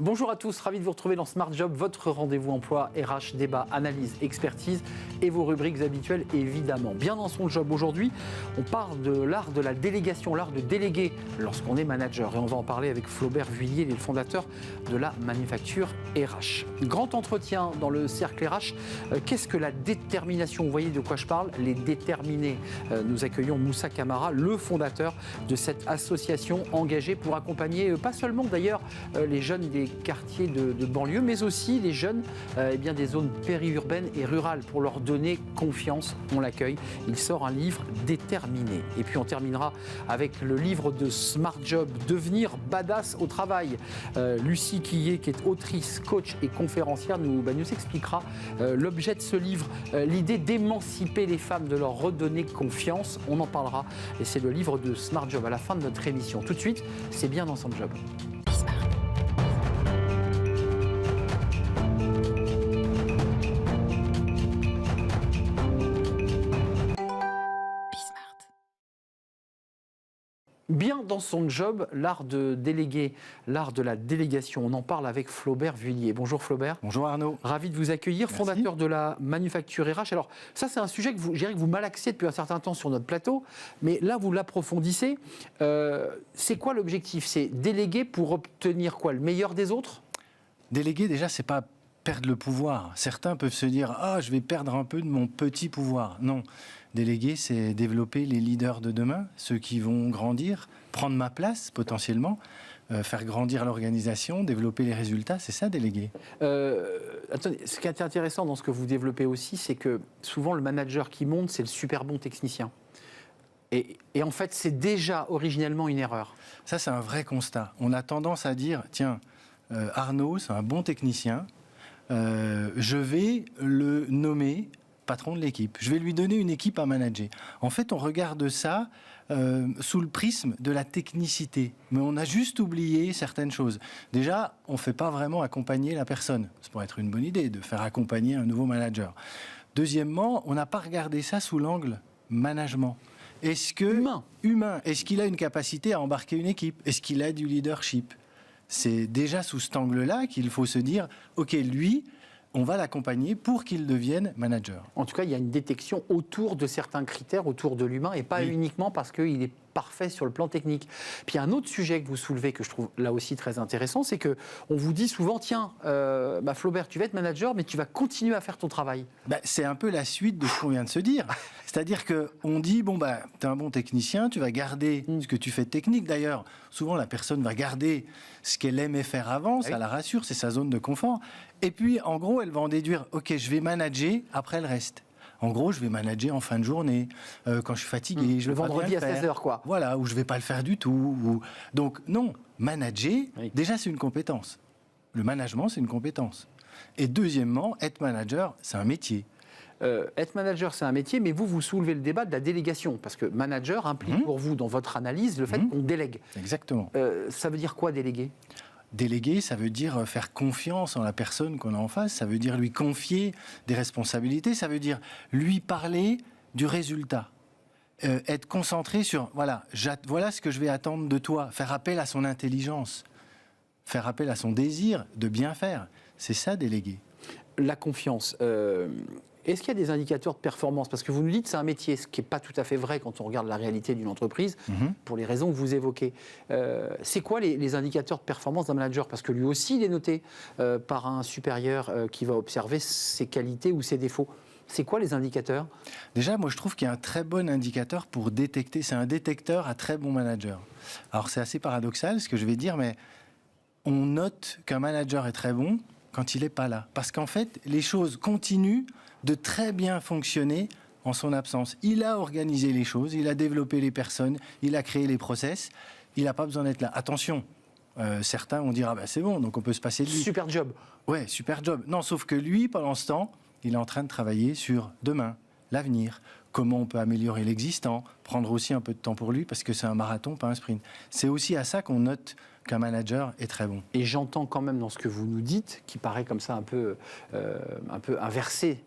Bonjour à tous, ravi de vous retrouver dans Smart Job, votre rendez-vous emploi, RH, débat, analyse, expertise et vos rubriques habituelles évidemment. Bien dans son job aujourd'hui, on parle de l'art de la délégation, l'art de déléguer lorsqu'on est manager. Et on va en parler avec Flaubert Vuillier, le fondateur de la manufacture RH. Grand entretien dans le cercle RH. Qu'est-ce que la détermination? Vous voyez de quoi je parle? Les déterminés. Nous accueillons Moussa Camara, le fondateur de cette association engagée pour accompagner, pas seulement d'ailleurs les jeunes des quartiers de banlieue, mais aussi les jeunes des zones périurbaines et rurales pour leur donner confiance. On l'accueille. Il sort un livre déterminé. Et puis on terminera avec le livre de Smart Job, Devenir badass au travail. Lucie Quillet, qui est autrice, coach et conférencière, nous expliquera l'objet de ce livre, l'idée d'émanciper les femmes, de leur redonner confiance. On en parlera. Et c'est le livre de Smart Job à la fin de notre émission. Tout de suite, c'est bien dans son job. Bien dans son job, l'art de déléguer, l'art de la délégation. On en parle avec Flaubert Vuillier. Bonjour Flaubert. Bonjour Arnaud. Ravi de vous accueillir, Merci. fondateur de la manufacture RH. Alors ça c'est un sujet que vous malaxez depuis un certain temps sur notre plateau, mais là vous l'approfondissez. C'est quoi l'objectif? C'est déléguer pour obtenir quoi? Le meilleur des autres? Déléguer déjà, c'est pas perdre le pouvoir. Certains peuvent se dire « Ah, je vais perdre un peu de mon petit pouvoir ». Non. Déléguer, c'est développer les leaders de demain, ceux qui vont grandir, prendre ma place potentiellement, faire grandir l'organisation, développer les résultats, c'est ça déléguer. Attendez, ce qui est intéressant dans ce que vous développez aussi, c'est que souvent le manager qui monte, c'est le super bon technicien. Et en fait, c'est déjà originellement une erreur. Ça, c'est un vrai constat. On a tendance à dire « Tiens, Arnaud, c'est un bon technicien, je vais le nommer patron de l'équipe. Je vais lui donner une équipe à manager. » En fait, on regarde ça sous le prisme de la technicité. Mais on a juste oublié certaines choses. Déjà, on ne fait pas vraiment accompagner la personne. Ça pourrait être une bonne idée de faire accompagner un nouveau manager. Deuxièmement, on n'a pas regardé ça sous l'angle management. Est-ce que humain, est-ce qu'il a une capacité à embarquer une équipe? Est-ce qu'il a du leadership? C'est déjà sous cet angle-là qu'il faut se dire, OK, lui, on va l'accompagner pour qu'il devienne manager. En tout cas, il y a une détection autour de certains critères, autour de l'humain, et pas uniquement parce qu'il est parfait sur le plan technique. Puis un autre sujet que vous soulevez, que je trouve là aussi très intéressant, c'est qu'on vous dit souvent, tiens, Flaubert, tu vas être manager, mais tu vas continuer à faire ton travail. C'est un peu la suite de ce qu'on vient de se dire. C'est-à-dire qu'on dit, tu es un bon technicien, tu vas garder ce que tu fais de technique. D'ailleurs, souvent, la personne va garder ce qu'elle aimait faire avant, ça la rassure, c'est sa zone de confort. Et puis, en gros, elle va en déduire, OK, je vais manager après le reste. En gros, je vais manager en fin de journée, quand je suis fatigué. Le vendredi à 16h, quoi. Voilà, ou je ne vais pas le faire du tout. Donc, non, manager, déjà, c'est une compétence. Le management, c'est une compétence. Et deuxièmement, être manager, c'est un métier. Être manager, c'est un métier, mais vous soulevez le débat de la délégation, parce que manager implique pour vous, dans votre analyse, le fait qu'on délègue. Exactement. Ça veut dire quoi, déléguer? Déléguer, ça veut dire faire confiance en la personne qu'on a en face, ça veut dire lui confier des responsabilités, ça veut dire lui parler du résultat. Être concentré sur, voilà ce que je vais attendre de toi, faire appel à son intelligence, faire appel à son désir de bien faire. C'est ça, déléguer. La confiance. Est-ce qu'il y a des indicateurs de performance? Parce que vous nous dites que c'est un métier, ce qui n'est pas tout à fait vrai quand on regarde la réalité d'une entreprise, pour les raisons que vous évoquez. C'est quoi les indicateurs de performance d'un manager? Parce que lui aussi, il est noté par un supérieur qui va observer ses qualités ou ses défauts. C'est quoi les indicateurs? Déjà, moi, je trouve qu'il y a un très bon indicateur pour détecter. C'est un détecteur à très bon manager. Alors, c'est assez paradoxal ce que je vais dire, mais on note qu'un manager est très bon quand il n'est pas là. Parce qu'en fait, les choses continuent de très bien fonctionner en son absence. Il a organisé les choses, il a développé les personnes, il a créé les process, il n'a pas besoin d'être là. Attention, certains vont dire « Ah ben c'est bon, donc on peut se passer de lui ». Super job. Ouais, super job. Non, sauf que lui, pendant ce temps, il est en train de travailler sur demain, l'avenir, comment on peut améliorer l'existant, prendre aussi un peu de temps pour lui, parce que c'est un marathon, pas un sprint. C'est aussi à ça qu'on note qu'un manager est très bon. Et j'entends quand même dans ce que vous nous dites, qui paraît comme ça un peu inversé,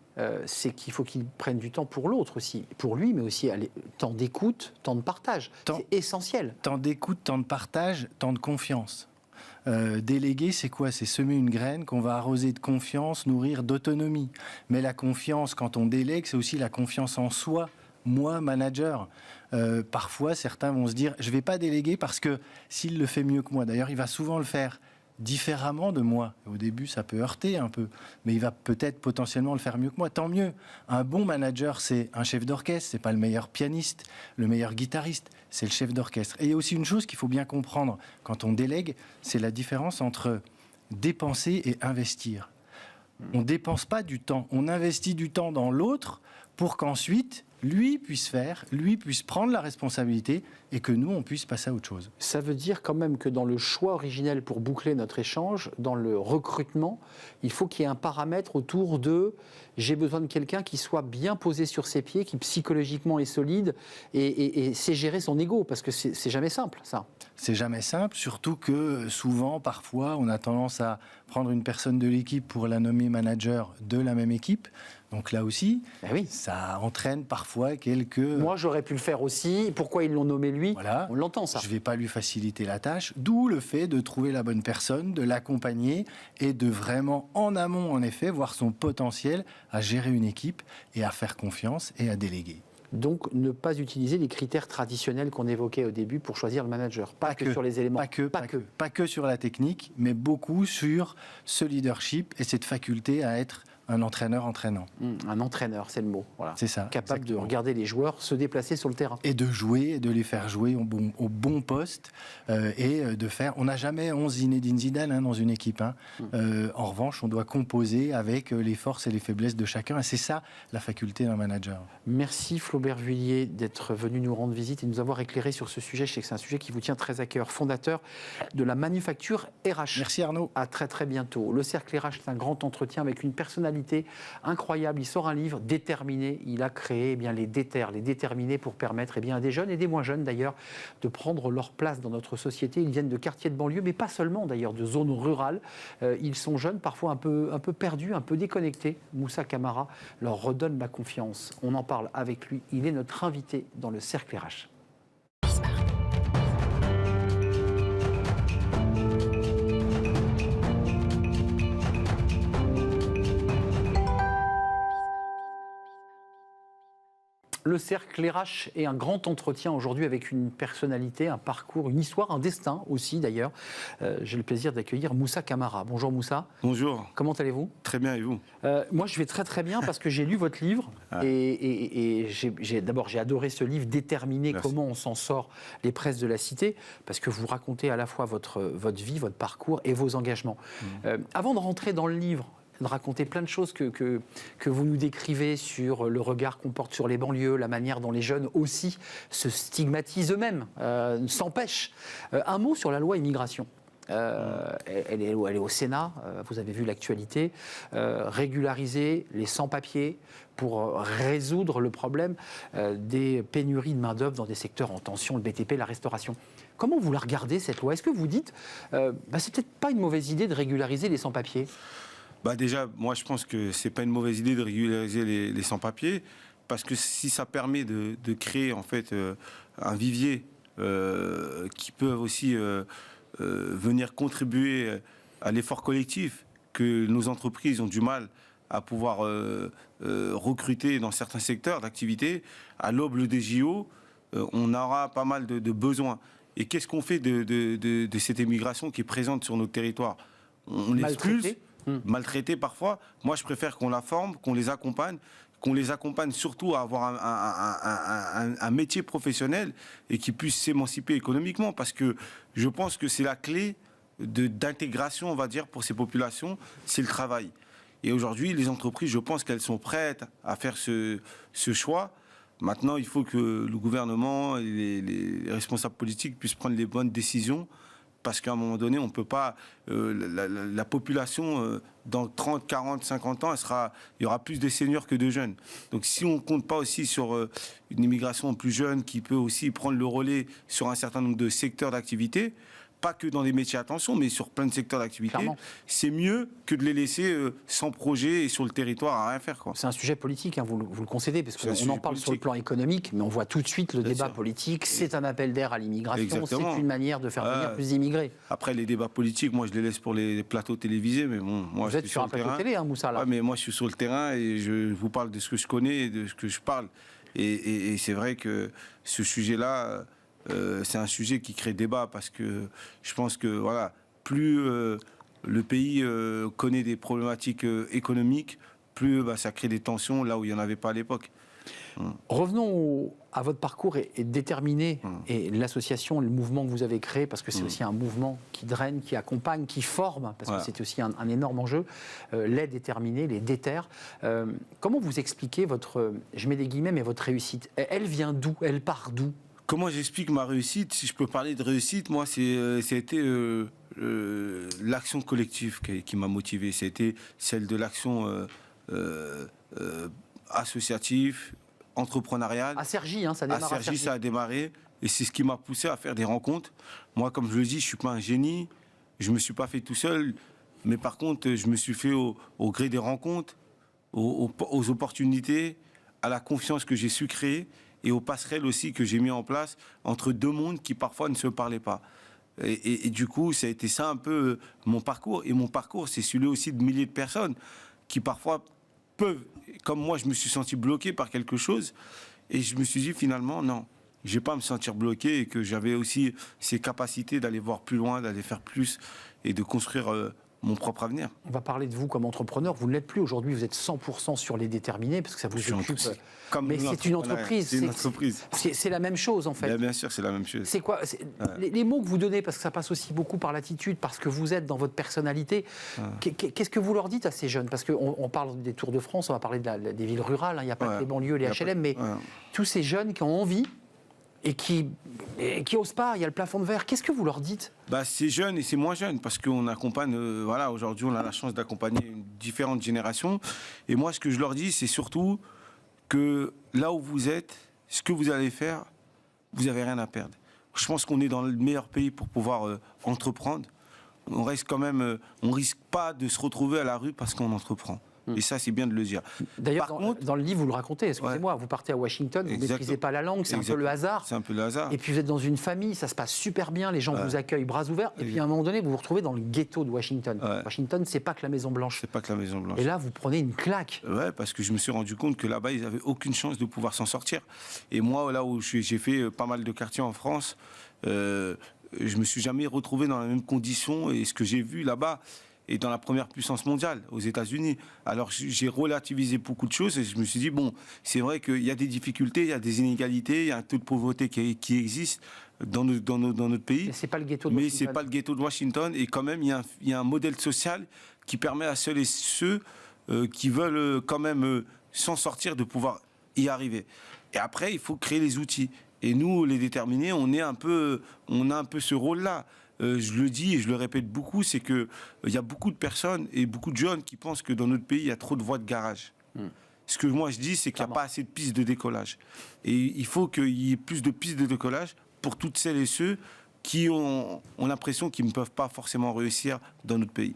c'est qu'il faut qu'il prenne du temps pour l'autre aussi, pour lui, mais aussi temps d'écoute, temps de partage. C'est essentiel. Temps d'écoute, temps de partage, temps de confiance. Déléguer, c'est quoi? C'est semer une graine qu'on va arroser de confiance, nourrir d'autonomie. Mais la confiance, quand on délègue, c'est aussi la confiance en soi. Moi, manager, parfois, certains vont se dire, je ne vais pas déléguer parce que s'il le fait mieux que moi, d'ailleurs, il va souvent le faire différemment de moi. Au début, ça peut heurter un peu, mais il va peut-être potentiellement le faire mieux que moi. Tant mieux. Un bon manager, c'est un chef d'orchestre, c'est pas le meilleur pianiste, le meilleur guitariste, c'est le chef d'orchestre. Et il y a aussi une chose qu'il faut bien comprendre quand on délègue, c'est la différence entre dépenser et investir. On ne dépense pas du temps, on investit du temps dans l'autre pour qu'ensuite, lui puisse faire, lui puisse prendre la responsabilité et que nous, on puisse passer à autre chose. Ça veut dire quand même que dans le choix originel, pour boucler notre échange, dans le recrutement, il faut qu'il y ait un paramètre autour de « j'ai besoin de quelqu'un qui soit bien posé sur ses pieds, qui psychologiquement est solide et sait gérer son ego », parce que c'est jamais simple, ça. C'est jamais simple, surtout que souvent, parfois, on a tendance à prendre une personne de l'équipe pour la nommer manager de la même équipe. Donc là aussi, oui. Ça entraîne parfois quelques... Moi, j'aurais pu le faire aussi. Pourquoi ils l'ont nommé lui? Voilà. On l'entend, ça. Je ne vais pas lui faciliter la tâche. D'où le fait de trouver la bonne personne, de l'accompagner et de vraiment, en amont, en effet, voir son potentiel à gérer une équipe et à faire confiance et à déléguer. Donc, ne pas utiliser les critères traditionnels qu'on évoquait au début pour choisir le manager. Pas que sur les éléments. Pas que sur la technique, mais beaucoup sur ce leadership et cette faculté à être un entraîneur entraînant. Un entraîneur, c'est le mot. Voilà. C'est ça. Capable exactement. de regarder les joueurs se déplacer sur le terrain. Et de jouer, et de les faire jouer au bon poste. Et de faire... On n'a jamais 11 Zinedine Zidane dans une équipe. En revanche, on doit composer avec les forces et les faiblesses de chacun. Et c'est ça, la faculté d'un manager. Merci Flaubert Vuillier d'être venu nous rendre visite et nous avoir éclairé sur ce sujet. Je sais que c'est un sujet qui vous tient très à cœur. Fondateur de la Manufacture RH. Merci Arnaud. À très très bientôt. Le Cercle RH, c'est un grand entretien avec une personnalité incroyable. Il sort un livre déterminé. Il a créé les déterminés pour permettre à des jeunes et des moins jeunes d'ailleurs de prendre leur place dans notre société. Ils viennent de quartiers de banlieue, mais pas seulement d'ailleurs, de zones rurales. Ils sont jeunes, parfois un peu perdus, un peu déconnectés. Moussa Camara leur redonne la confiance. On en parle avec lui. Il est notre invité dans le Cercle RH. Le Cercle RH est un grand entretien aujourd'hui avec une personnalité, un parcours, une histoire, un destin aussi d'ailleurs. J'ai le plaisir d'accueillir Moussa Camara. Bonjour Moussa. Bonjour. Comment allez-vous? Très bien, et vous? Moi je vais très très bien parce que j'ai lu votre livre et d'abord j'ai adoré ce livre Déterminé, comment on s'en sort, les presses de la cité, parce que vous racontez à la fois votre vie, votre parcours et vos engagements. Avant de rentrer dans le livre, de raconter plein de choses que vous nous décrivez sur le regard qu'on porte sur les banlieues, la manière dont les jeunes aussi se stigmatisent eux-mêmes, s'empêchent. Un mot sur la loi immigration. Elle est au Sénat, vous avez vu l'actualité, régulariser les sans-papiers pour résoudre le problème des pénuries de main-d'œuvre dans des secteurs en tension, le BTP, la restauration. Comment vous la regardez cette loi? Est-ce que vous dites, c'est peut-être pas une mauvaise idée de régulariser les sans-papiers? Déjà, moi je pense que c'est pas une mauvaise idée de régulariser les sans-papiers, parce que si ça permet de créer en fait un vivier qui peut aussi venir contribuer à l'effort collectif que nos entreprises ont du mal à pouvoir recruter dans certains secteurs d'activité, à l'aube des JO, on aura pas mal de besoins. Et qu'est-ce qu'on fait de cette immigration qui est présente sur notre territoire? On l'expulse, maltraité parfois. Moi, je préfère qu'on la forme, qu'on les accompagne surtout à avoir un métier professionnel et qu'ils puissent s'émanciper économiquement, parce que je pense que c'est la clé d'intégration, on va dire, pour ces populations, c'est le travail. Et aujourd'hui, les entreprises, je pense qu'elles sont prêtes à faire ce choix. Maintenant, il faut que le gouvernement et les responsables politiques puissent prendre les bonnes décisions, parce qu'à un moment donné, on ne peut pas... la population, dans 30, 40, 50 ans, il y aura plus de seniors que de jeunes. Donc si on ne compte pas aussi sur une immigration plus jeune qui peut aussi prendre le relais sur un certain nombre de secteurs d'activité, pas que dans des métiers à tension, mais sur plein de secteurs d'activité, Clairement. c'est mieux que de les laisser sans projet et sur le territoire à rien faire, quoi. C'est un sujet politique, hein, vous le concédez, parce C'est un qu'on sujet en parle sur le politique. plan économique, mais on voit tout de suite le Bien débat sûr. politique. C'est un appel d'air à l'immigration, Exactement. c'est une manière de faire venir plus d'immigrés. Après, les débats politiques, moi, je les laisse pour les plateaux télévisés, mais bon, moi, Vous je êtes suis sur un le plateau terrain. télé, hein, Moussa, là. Ouais, mais moi, je suis sur le terrain et je vous parle de ce que je connais et de ce que je parle. Et c'est vrai que ce sujet-là, c'est un sujet qui crée débat parce que je pense que, voilà, plus le pays connaît des problématiques économiques, plus ça crée des tensions là où il n'y en avait pas à l'époque. Revenons à votre parcours et déterminer et l'association, le mouvement que vous avez créé, parce que c'est aussi un mouvement qui draine, qui accompagne, qui forme, parce que c'est aussi un énorme enjeu, les déterminés, les déterres. Comment vous expliquez votre, je mets des guillemets, mais votre réussite? Elle vient d'où? Elle part d'où? Comment j'explique ma réussite? Si je peux parler de réussite, moi, c'était l'action collective qui m'a motivé. C'était celle de l'action associative, entrepreneuriale. À Cergy, hein, ça démarre À à Cergy, ça a démarré. Et c'est ce qui m'a poussé à faire des rencontres. Moi, comme je le dis, je ne suis pas un génie. Je ne me suis pas fait tout seul. Mais par contre, je me suis fait au gré des rencontres, aux opportunités, à la confiance que j'ai su créer et aux passerelles aussi que j'ai mis en place entre deux mondes qui parfois ne se parlaient pas. Et du coup, ça a été ça un peu mon parcours. Et mon parcours, c'est celui aussi de milliers de personnes qui parfois peuvent, comme moi, je me suis senti bloqué par quelque chose. Et je me suis dit finalement, non, je ne vais pas me sentir bloqué et que j'avais aussi ces capacités d'aller voir plus loin, d'aller faire plus et de construire mon propre avenir. On va parler de vous comme entrepreneur. Vous ne l'êtes plus aujourd'hui, vous êtes 100% sur les déterminés, parce que ça vous occupe. Mais c'est une entreprise. C'est une entreprise. C'est la même chose, en fait. Bien sûr, c'est la même chose. C'est quoi les mots que vous donnez, parce que ça passe aussi beaucoup par l'attitude, parce que vous êtes dans votre personnalité. Qu'est-ce que vous leur dites à ces jeunes? Parce qu'on parle des Tours de France, on va parler des villes rurales, il n'y a pas que les banlieues, les HLM, mais tous ces jeunes qui ont envie et qui n'osent pas, il y a le plafond de verre. Qu'est-ce que vous leur dites? C'est jeune et c'est moins jeune, parce qu'on accompagne, voilà, aujourd'hui on a la chance d'accompagner différentes générations. Et moi, ce que je leur dis, c'est surtout que là où vous êtes, ce que vous allez faire, vous n'avez rien à perdre. Je pense qu'on est dans le meilleur pays pour pouvoir entreprendre. On reste quand même, on risque pas de se retrouver à la rue parce qu'on entreprend. Et ça, c'est bien de le dire. D'ailleurs, dans le livre, vous le racontez, excusez-moi, vous partez à Washington, vous ne maîtrisez pas la langue, c'est un peu le hasard. C'est un peu le hasard. Et puis vous êtes dans une famille, ça se passe super bien, les gens vous accueillent bras ouverts, et puis à un moment donné, vous vous retrouvez dans le ghetto de Washington. Washington, c'est pas que la Maison Blanche. C'est pas que la Maison Blanche. Et là, vous prenez une claque. Ouais, parce que je me suis rendu compte que là-bas, ils n'avaient aucune chance de pouvoir s'en sortir. Et moi, là où j'ai fait pas mal de quartiers en France, je me suis jamais retrouvé dans la même condition. Et ce que j'ai vu là-bas, et dans la première puissance mondiale, aux États-Unis. Alors j'ai relativisé beaucoup de choses et je me suis dit, bon, c'est vrai qu'il y a des difficultés, il y a des inégalités, il y a un taux de pauvreté qui existe dans notre pays. Mais c'est pas le ghetto de Mais Washington. c'est pas le ghetto de Washington. Et quand même, il y a un modèle social qui permet à ceux qui veulent quand même s'en sortir de pouvoir y arriver. Et après, il faut créer les outils. Et nous, les déterminés, on a un peu ce rôle-là. Je le dis et je le répète beaucoup, c'est qu'il y a beaucoup de personnes et beaucoup de jeunes qui pensent que dans notre pays, il y a trop de voies de garage. Ce que moi je dis, c'est qu'il n'y a pas assez de pistes de décollage. Et il faut qu'il y ait plus de pistes de décollage pour toutes celles et ceux qui ont l'impression qu'ils ne peuvent pas forcément réussir dans notre pays.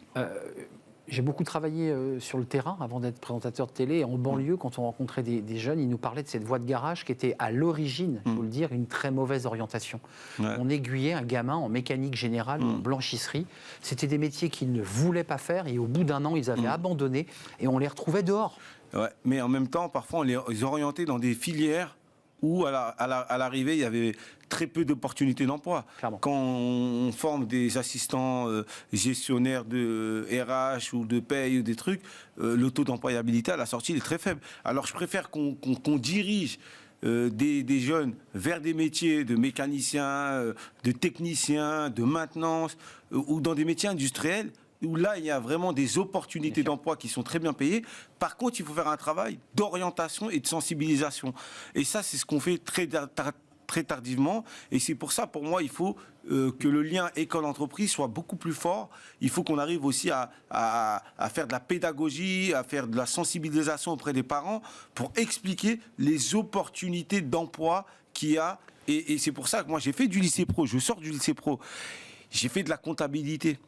J'ai beaucoup travaillé sur le terrain avant d'être présentateur de télé. En banlieue, quand on rencontrait des jeunes, ils nous parlaient de cette voie de garage qui était à l'origine, il faut le dire, une très mauvaise orientation. On aiguillait un gamin en mécanique générale, en blanchisserie. C'était des métiers qu'ils ne voulaient pas faire et au bout d'un an, ils avaient abandonné et on les retrouvait dehors. Ouais, mais en même temps, parfois, on les orientait dans des filières où, à l'arrivée, il y avait très peu d'opportunités d'emploi. Clairement. Quand on forme des assistants gestionnaires de RH ou de paye ou des trucs, le taux d'employabilité à la sortie il est très faible. Alors je préfère qu'on dirige des jeunes vers des métiers de mécaniciens, de techniciens, de maintenance, ou dans des métiers industriels, où là, il y a vraiment des opportunités d'emploi qui sont très bien payées. Par contre, il faut faire un travail d'orientation et de sensibilisation. Et ça, c'est ce qu'on fait très tardivement. Et c'est pour ça, pour moi, il faut que le lien école-entreprise soit beaucoup plus fort. Il faut qu'on arrive aussi à faire de la pédagogie, à faire de la sensibilisation auprès des parents pour expliquer les opportunités d'emploi qu'il y a. Et c'est pour ça que moi, j'ai fait du lycée pro. Je sors du lycée pro. j'ai fait de la comptabilité.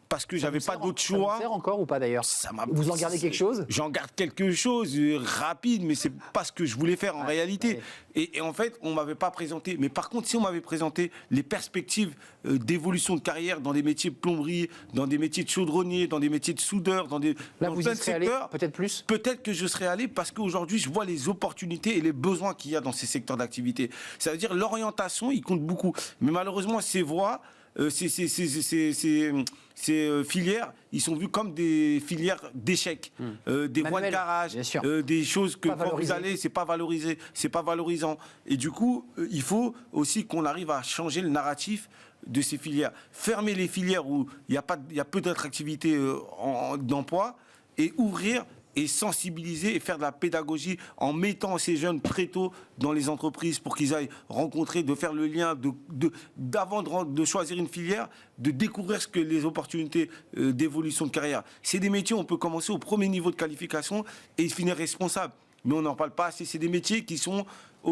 Parce que j'avais pas d'autre choix. Ça vous sert encore ou pas d'ailleurs? Vous en gardez quelque chose? J'en garde quelque chose rapide, mais c'est pas ce que je voulais faire en réalité. Ouais. Et en fait, on m'avait pas présenté. Mais par contre, si on m'avait présenté les perspectives d'évolution de carrière dans des métiers de plomberie, dans des métiers de chaudronnier, dans des métiers de soudeur, dans plein de secteurs, peut-être plus. Peut-être que je serais allé parce qu'aujourd'hui, je vois les opportunités et les besoins qu'il y a dans ces secteurs d'activité. Ça veut dire l'orientation, il compte beaucoup. Mais malheureusement, ces voies, ces filières, ils sont vus comme des filières d'échecs, des voies de garage, des choses que quand vous allez, c'est pas valorisé, c'est pas valorisant. Et du coup, il faut aussi qu'on arrive à changer le narratif de ces filières. Fermer les filières où il y a peu d'attractivité d'emploi et ouvrir et sensibiliser et faire de la pédagogie en mettant ces jeunes très tôt dans les entreprises pour qu'ils aillent rencontrer, de faire le lien, d'avant de choisir une filière, de découvrir ce que les opportunités d'évolution de carrière. C'est des métiers où on peut commencer au premier niveau de qualification et finir responsable. Mais on n'en parle pas assez. C'est des métiers qui sont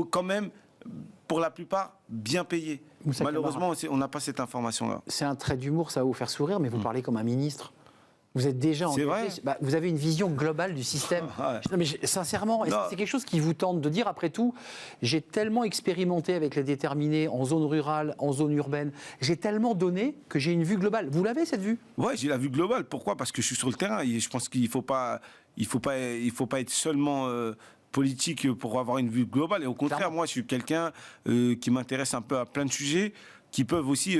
quand même, pour la plupart, bien payés. Malheureusement, on n'a pas cette information-là. C'est un trait d'humour, ça va vous faire sourire, mais vous parlez comme un ministre. Vous êtes déjà engagé. Vous avez une vision globale du système. Non, mais sincèrement, est-ce que c'est quelque chose qui vous tente de dire, après tout, j'ai tellement expérimenté avec les déterminés en zone rurale, en zone urbaine, j'ai tellement donné que j'ai une vue globale. Vous l'avez, cette vue? Oui, j'ai la vue globale. Pourquoi? Parce que je suis sur le terrain et je pense qu'il ne faut pas être seulement politique pour avoir une vue globale. Et au contraire, moi, je suis quelqu'un qui m'intéresse un peu à plein de sujets qui peuvent aussi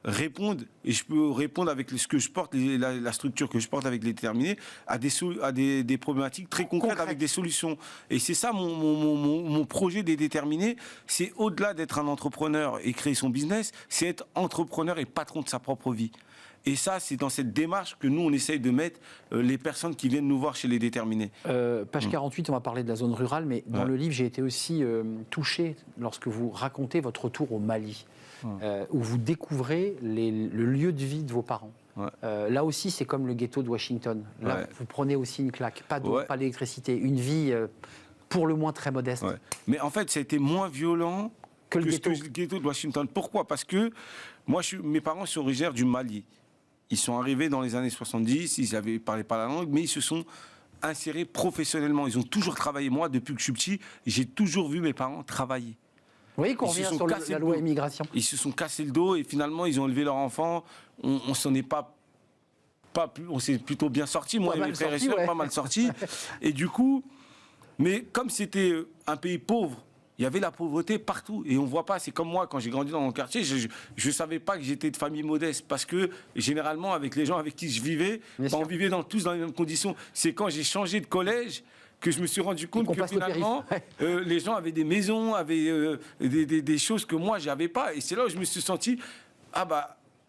répondre, et je peux répondre avec ce que je porte, la structure que je porte avec les déterminés, à des problématiques très concrètes avec des solutions. Et c'est ça mon projet des déterminés, c'est au-delà d'être un entrepreneur et créer son business, c'est être entrepreneur et patron de sa propre vie. Et ça, c'est dans cette démarche que nous, on essaye de mettre les personnes qui viennent nous voir chez les déterminés. Page 48, on va parler de la zone rurale, mais dans le livre, j'ai été aussi touché lorsque vous racontez votre retour au Mali. Où vous découvrez le lieu de vie de vos parents. Là aussi, c'est comme le ghetto de Washington. Là, vous prenez aussi une claque. Pas d'eau, pas d'électricité. Une vie, pour le moins, très modeste. Mais en fait, ça a été moins violent que le ghetto de Washington. Pourquoi? Parce que mes parents sont originaires du Mali. Ils sont arrivés dans les années 70, ils n'avaient parlé pas la langue, mais ils se sont insérés professionnellement. Ils ont toujours travaillé. Moi, depuis que je suis petit, j'ai toujours vu mes parents travailler. Vous voyez qu'on revient sur la loi immigration. Ils se sont cassés le dos et finalement, ils ont élevé leur enfant. On s'en est pas plus, on s'est plutôt bien sortis. Moi et mes frères et sœurs, pas mal sortis. Et du coup, mais comme c'était un pays pauvre, il y avait la pauvreté partout. Et on ne voit pas, c'est comme moi, quand j'ai grandi dans mon quartier, je ne savais pas que j'étais de famille modeste. Parce que, généralement, avec les gens avec qui je vivais, on vivait tous dans les mêmes conditions. C'est quand j'ai changé de collège que je me suis rendu compte que finalement, les gens avaient des maisons, avaient des choses que moi, je n'avais pas. Et c'est là où je me suis senti,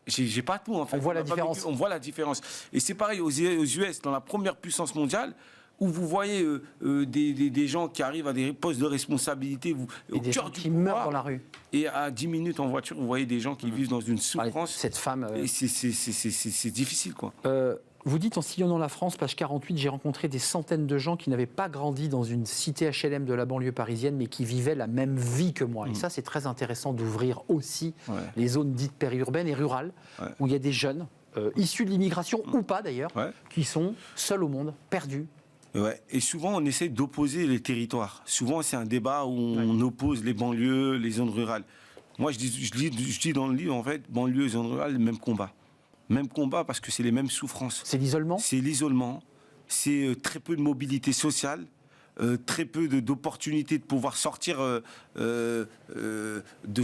j'ai pas tout, en fait. On voit la différence. On voit la différence. Et c'est pareil aux US, dans la première puissance mondiale, où vous voyez des gens qui arrivent à des postes de responsabilité, et des gens qui meurent dans la rue. Et à 10 minutes en voiture, vous voyez des gens qui vivent dans une souffrance. Cette femme... Et c'est difficile, quoi. Vous dites, en sillonnant la France, page 48, j'ai rencontré des centaines de gens qui n'avaient pas grandi dans une cité HLM de la banlieue parisienne, mais qui vivaient la même vie que moi. Et ça, c'est très intéressant d'ouvrir aussi les zones dites périurbaines et rurales, où il y a des jeunes, issus de l'immigration ou pas d'ailleurs, qui sont seuls au monde, perdus. Et souvent, on essaie d'opposer les territoires. Souvent, c'est un débat où on oppose les banlieues, les zones rurales. Moi, je dis dans le livre, en fait, banlieue et zones rurales, même combat. Même combat parce que c'est les mêmes souffrances. C'est l'isolement ? C'est l'isolement, c'est très peu de mobilité sociale, très peu d'opportunités de pouvoir sortir de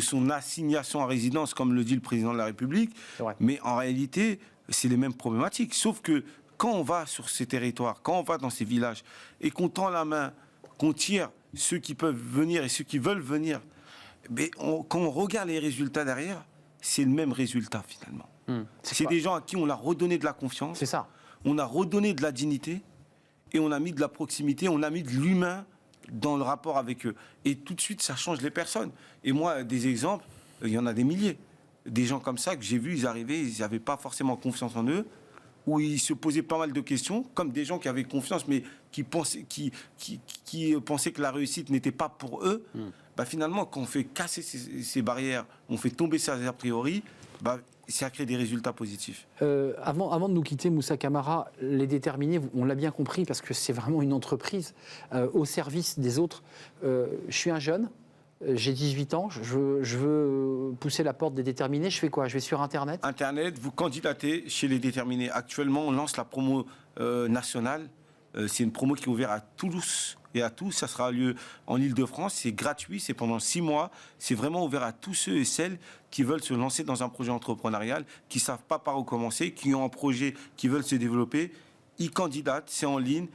son assignation à résidence, comme le dit le président de la République. Mais en réalité, c'est les mêmes problématiques. Sauf que quand on va sur ces territoires, quand on va dans ces villages, et qu'on tend la main, qu'on tire ceux qui peuvent venir et ceux qui veulent venir, mais quand on regarde les résultats derrière, c'est le même résultat finalement. C'est des gens à qui on a redonné de la confiance, c'est ça. On a redonné de la dignité et on a mis de la proximité, on a mis de l'humain dans le rapport avec eux. Et tout de suite, ça change les personnes. Et moi, des exemples, il y en a des milliers. Des gens comme ça que j'ai vus, ils arrivaient, ils n'avaient pas forcément confiance en eux, où ils se posaient pas mal de questions, comme des gens qui avaient confiance, mais qui pensaient que la réussite n'était pas pour eux. Finalement, quand on fait casser ces barrières, on fait tomber ces a priori, ça crée des résultats positifs. Avant de nous quitter, Moussa Camara, les déterminés, on l'a bien compris, parce que c'est vraiment une entreprise au service des autres. Je suis un jeune, j'ai 18 ans, je veux pousser la porte des déterminés, je fais quoi? Je vais sur Internet? Internet, vous candidatez chez les déterminés. Actuellement, on lance la promo nationale. C'est une promo qui est ouverte à Toulouse et à tous. Ça sera lieu en Ile-de-France. C'est gratuit, c'est pendant 6 mois. C'est vraiment ouvert à tous ceux et celles qui veulent se lancer dans un projet entrepreneurial, qui ne savent pas par où commencer, qui ont un projet, qui veulent se développer. Ils candidatent, c'est en ligne.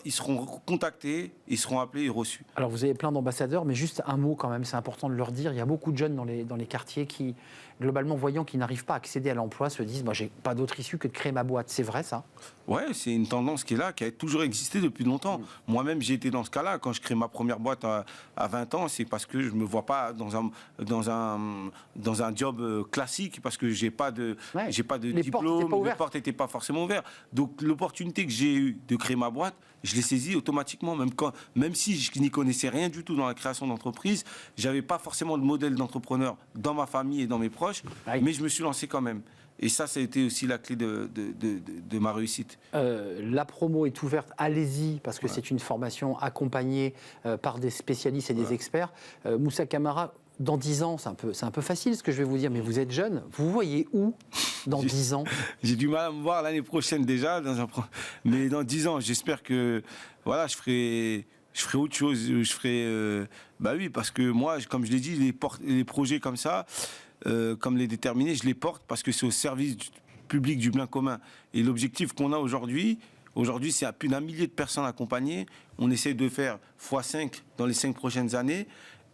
Ils seront contactés, ils seront appelés et reçus. Alors vous avez plein d'ambassadeurs, mais juste un mot quand même, c'est important de leur dire. Il y a beaucoup de jeunes dans les quartiers qui, globalement, voyant qu'ils n'arrivent pas à accéder à l'emploi, se disent, moi, j'ai pas d'autre issue que de créer ma boîte. C'est vrai, ça? Ouais, c'est une tendance qui est là, qui a toujours existé depuis longtemps. Moi-même, j'ai été dans ce cas-là. Quand je crée ma première boîte à 20 ans, c'est parce que je me vois pas dans un job classique, parce que j'ai pas de diplôme, les portes n'étaient pas forcément ouvertes. Donc l'opportunité que j'ai eue de créer ma boîte, je l'ai saisie automatiquement, même si je n'y connaissais rien du tout dans la création d'entreprise. J'avais pas forcément de modèle d'entrepreneur dans ma famille et dans mes proches, mais je me suis lancé quand même. Et ça a été aussi la clé de ma réussite. La promo est ouverte, allez-y, parce que c'est une formation accompagnée par des spécialistes et des experts. Moussa Camara, dans 10 ans, c'est un peu facile ce que je vais vous dire, mais vous êtes jeune, vous voyez où dans 10 ans? J'ai du mal à me voir l'année prochaine déjà, mais dans 10 ans, j'espère que voilà, je ferai autre chose. Je ferai, oui, parce que moi, comme je l'ai dit, les projets comme ça, comme les déterminés, je les porte parce que c'est au service du public, du bien commun. Et l'objectif qu'on a aujourd'hui, c'est à plus d'1 millier de personnes accompagnées. On essaie de faire x5 dans les 5 prochaines années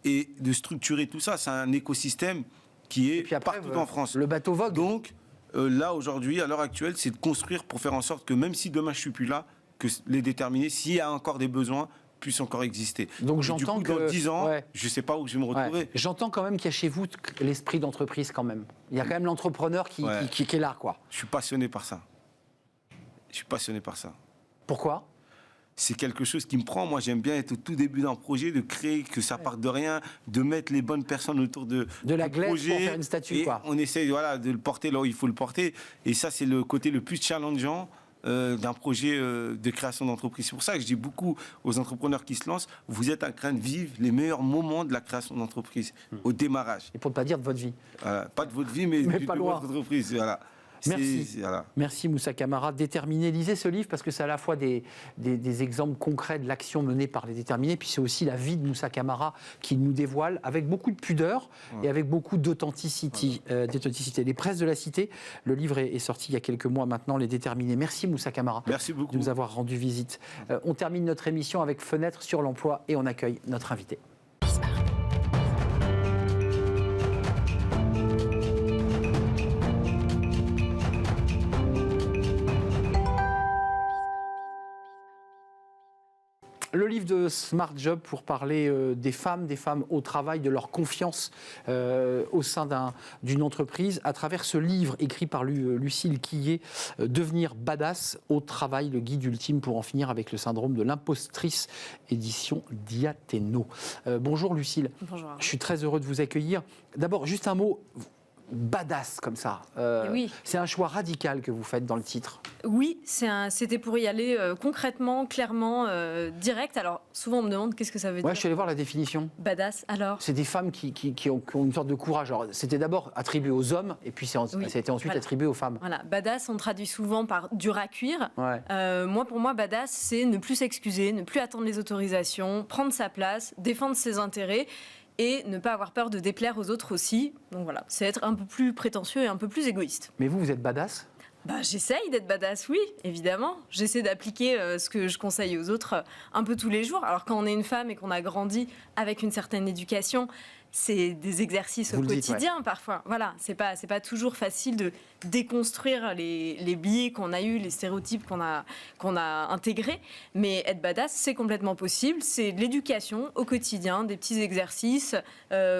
et de structurer tout ça. C'est un écosystème qui est partout en France. Le bateau vogue. Donc, là, aujourd'hui, à l'heure actuelle, c'est de construire pour faire en sorte que même si demain je suis plus là, que les déterminés, s'il y a encore des besoins, puissent encore exister. Donc j'entends que dans 10 ans, je ne sais pas où je vais me retrouver. Ouais. J'entends quand même qu'il y a chez vous l'esprit d'entreprise quand même. Il y a quand même l'entrepreneur qui est là, quoi. Je suis passionné par ça. Pourquoi? C'est quelque chose qui me prend. Moi, j'aime bien être au tout début d'un projet, de créer, que ça parte de rien, de mettre les bonnes personnes autour de la glaise projet, pour faire une statue, quoi. On essaye de le porter là où il faut le porter. Et ça, c'est le côté le plus challengeant d'un projet de création d'entreprise. C'est pour ça que je dis beaucoup aux entrepreneurs qui se lancent, vous êtes en train de vivre les meilleurs moments de la création d'entreprise, au démarrage. Et pour ne pas dire de votre vie. Pas de votre vie, mais de votre entreprise. Voilà. Merci. Merci Moussa Camara. Déterminé, lisez ce livre parce que c'est à la fois des exemples concrets de l'action menée par les déterminés, puis c'est aussi la vie de Moussa Camara qui nous dévoile avec beaucoup de pudeur et avec beaucoup d'authenticité. Les presses de la cité, le livre est sorti il y a quelques mois maintenant, Les déterminés. Merci Moussa Camara. Merci beaucoup de nous avoir rendu visite. On termine notre émission avec Fenêtre sur l'emploi et on accueille notre invité. Le livre de Smart Job pour parler des femmes au travail, de leur confiance au sein d'une entreprise, à travers ce livre écrit par Lucille Quillet, Devenir badass au travail, le guide ultime pour en finir avec le syndrome de l'impostrice, édition Diathéno. Bonjour Lucille. Bonjour. Je suis très heureux de vous accueillir. D'abord, juste un mot. Badass comme ça. Oui. C'est un choix radical que vous faites dans le titre. Oui, c'était pour y aller concrètement, clairement, direct. Alors, souvent, on me demande qu'est-ce que ça veut dire. Je suis allé voir la définition. Badass, alors. C'est des femmes qui ont une sorte de courage. Alors, c'était d'abord attribué aux hommes, et puis ça a été ensuite attribué aux femmes. Voilà, badass, on traduit souvent par dur à cuire. Ouais. Pour moi, badass, c'est ne plus s'excuser, ne plus attendre les autorisations, prendre sa place, défendre ses intérêts, et ne pas avoir peur de déplaire aux autres aussi. Donc voilà, c'est être un peu plus prétentieux et un peu plus égoïste. Mais vous êtes badass ? J'essaye d'être badass, oui, évidemment. J'essaie d'appliquer ce que je conseille aux autres un peu tous les jours. Alors quand on est une femme et qu'on a grandi avec une certaine éducation, c'est des exercices au quotidien parfois. Voilà, c'est pas toujours facile de déconstruire les biais qu'on a eus, les stéréotypes qu'on a intégrés. Mais être badass, c'est complètement possible. C'est de l'éducation au quotidien, des petits exercices,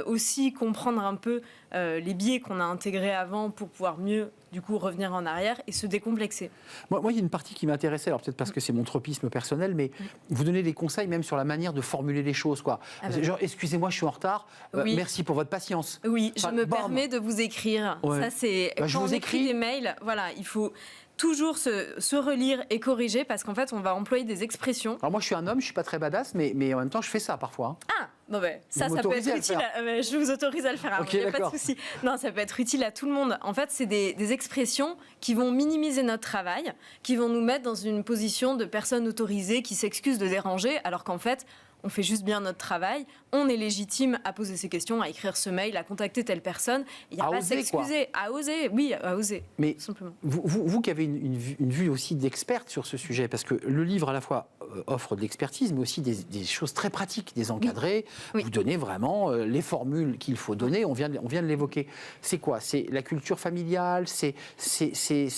aussi comprendre un peu les biais qu'on a intégrés avant pour pouvoir mieux du coup revenir en arrière et se décomplexer. Moi, il y a une partie qui m'intéressait, alors peut-être parce que c'est mon tropisme personnel, mais vous donnez des conseils même sur la manière de formuler les choses, quoi. Genre, excusez-moi, je suis en retard, merci pour votre patience. Oui, je me permets de vous écrire. Ça, c'est je quand vous on écrit des mails, voilà, il faut toujours se relire et corriger parce qu'en fait, on va employer des expressions. Alors moi, je suis un homme, je suis pas très badass, mais en même temps, je fais ça parfois. Ah, bon ben, ça peut être utile. Je vous autorise à le faire. Il n'y a pas de souci. Non, ça peut être utile à tout le monde. En fait, c'est des expressions qui vont minimiser notre travail, qui vont nous mettre dans une position de personne autorisée qui s'excuse de déranger, alors qu'en fait, on fait juste bien notre travail, on est légitime à poser ces questions, à écrire ce mail, à contacter telle personne. Il n'y a pas à s'excuser, à oser, oui, à oser. Mais tout simplement. Vous qui avez une vue aussi d'experte sur ce sujet, parce que le livre à la fois offre de l'expertise, mais aussi des choses très pratiques, des encadrés. Oui. Vous donnez vraiment les formules qu'il faut donner, on vient de l'évoquer. C'est quoi? C'est la culture familiale, c'est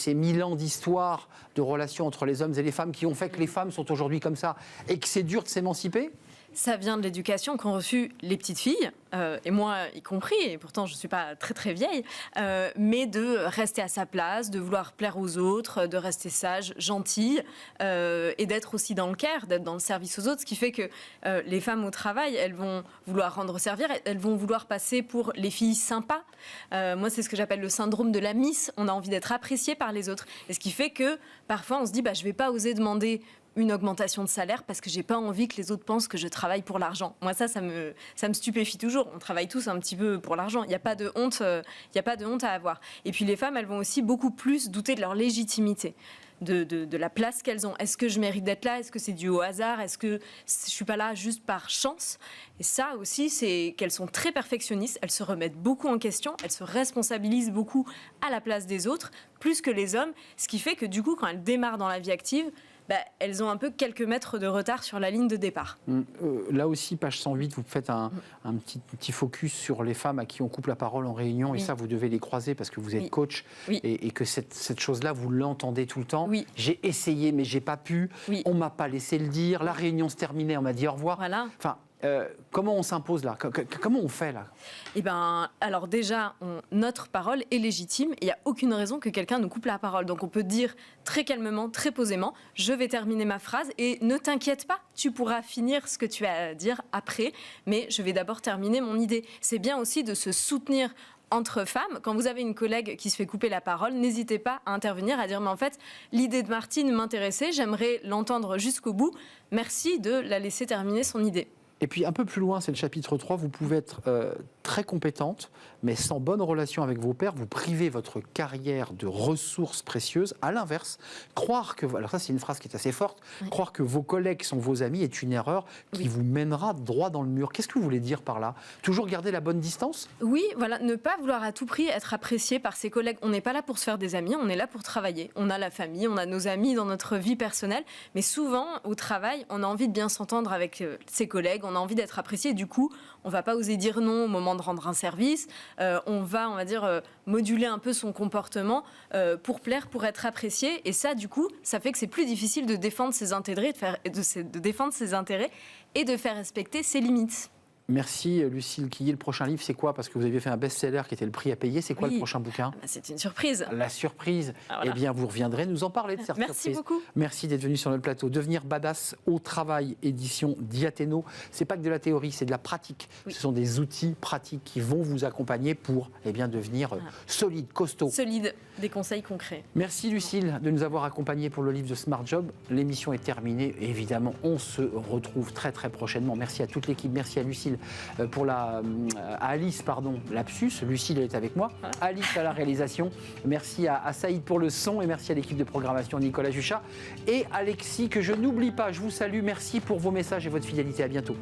1000 ans d'histoire de relations entre les hommes et les femmes qui ont fait que les femmes sont aujourd'hui comme ça et que c'est dur de s'émanciper? Ça vient de l'éducation qu'ont reçue les petites filles, et moi y compris, et pourtant je ne suis pas très très vieille, mais de rester à sa place, de vouloir plaire aux autres, de rester sage, gentille, et d'être aussi dans le care, d'être dans le service aux autres, ce qui fait que les femmes au travail, elles vont vouloir rendre service, elles vont vouloir passer pour les filles sympas. Moi, c'est ce que j'appelle le syndrome de la miss, on a envie d'être appréciée par les autres, et ce qui fait que parfois on se dit, je ne vais pas oser demander une augmentation de salaire parce que j'ai pas envie que les autres pensent que je travaille pour l'argent. Moi, ça me stupéfie toujours. On travaille tous un petit peu pour l'argent. Il n'y a pas de honte, à avoir. Et puis les femmes, elles vont aussi beaucoup plus douter de leur légitimité. De la place qu'elles ont. Est-ce que je mérite d'être là? Est-ce que c'est dû au hasard? Est-ce que je suis pas là juste par chance? Et ça aussi, c'est qu'elles sont très perfectionnistes. Elles se remettent beaucoup en question. Elles se responsabilisent beaucoup à la place des autres, plus que les hommes. Ce qui fait que du coup, quand elles démarrent dans la vie active, elles ont un peu quelques mètres de retard sur la ligne de départ. Là aussi, page 108, vous faites un petit focus sur les femmes à qui on coupe la parole en réunion. Oui. Et ça, vous devez les croiser parce que vous êtes coach. Oui. Et que cette chose-là, vous l'entendez tout le temps. Oui. J'ai essayé, mais j'ai pas pu. Oui. On m'a pas laissé le dire. La réunion se terminait, on m'a dit au revoir. Voilà. Enfin, comment on s'impose là? Comment on fait là? Alors déjà, notre parole est légitime. Il n'y a aucune raison que quelqu'un nous coupe la parole. Donc on peut dire très calmement, très posément, je vais terminer ma phrase et ne t'inquiète pas, tu pourras finir ce que tu as à dire après, mais je vais d'abord terminer mon idée. C'est bien aussi de se soutenir entre femmes. Quand vous avez une collègue qui se fait couper la parole, n'hésitez pas à intervenir, à dire mais en fait, l'idée de Martine m'intéressait, j'aimerais l'entendre jusqu'au bout. Merci de la laisser terminer son idée. Et puis un peu plus loin, c'est le chapitre 3, vous pouvez être très compétente, mais sans bonne relation avec vos pairs, vous privez votre carrière de ressources précieuses. À l'inverse, croire que, alors ça c'est une phrase qui est assez forte, croire que vos collègues sont vos amis est une erreur qui vous mènera droit dans le mur. Qu'est-ce que vous voulez dire par là? Toujours garder la bonne distance? Oui, voilà, ne pas vouloir à tout prix être apprécié par ses collègues. On n'est pas là pour se faire des amis, on est là pour travailler. On a la famille, on a nos amis dans notre vie personnelle, mais souvent au travail, on a envie de bien s'entendre avec ses collègues, on a envie d'être apprécié, et du coup, on va pas oser dire non au moment de rendre un service, on va dire, moduler un peu son comportement pour plaire, pour être apprécié, et ça, du coup, ça fait que c'est plus difficile de défendre ses intérêts, de défendre ses intérêts et de faire respecter ses limites. Merci Lucille Quillier. Le prochain livre, c'est quoi? Parce que vous aviez fait un best-seller qui était Le Prix à payer. C'est quoi le prochain bouquin? C'est une surprise. La surprise. Voilà. Eh bien, vous reviendrez nous en parler de cette surprise. Merci beaucoup. Merci d'être venu sur notre plateau. Devenir badass au travail, édition Diathéno. C'est pas que de la théorie, c'est de la pratique. Ce sont des outils pratiques qui vont vous accompagner pour devenir solide, costaud. Solide, des conseils concrets. Merci Lucille de nous avoir accompagnés pour le livre de Smart Job. L'émission est terminée. Évidemment, on se retrouve très très prochainement. Merci à toute l'équipe. Merci à Lucille. À Alice, lapsus, Lucille elle est avec moi, Alice à la réalisation, merci à Saïd pour le son et merci à l'équipe de programmation Nicolas Juchat et Alexis que je n'oublie pas, je vous salue, merci pour vos messages et votre fidélité, à bientôt.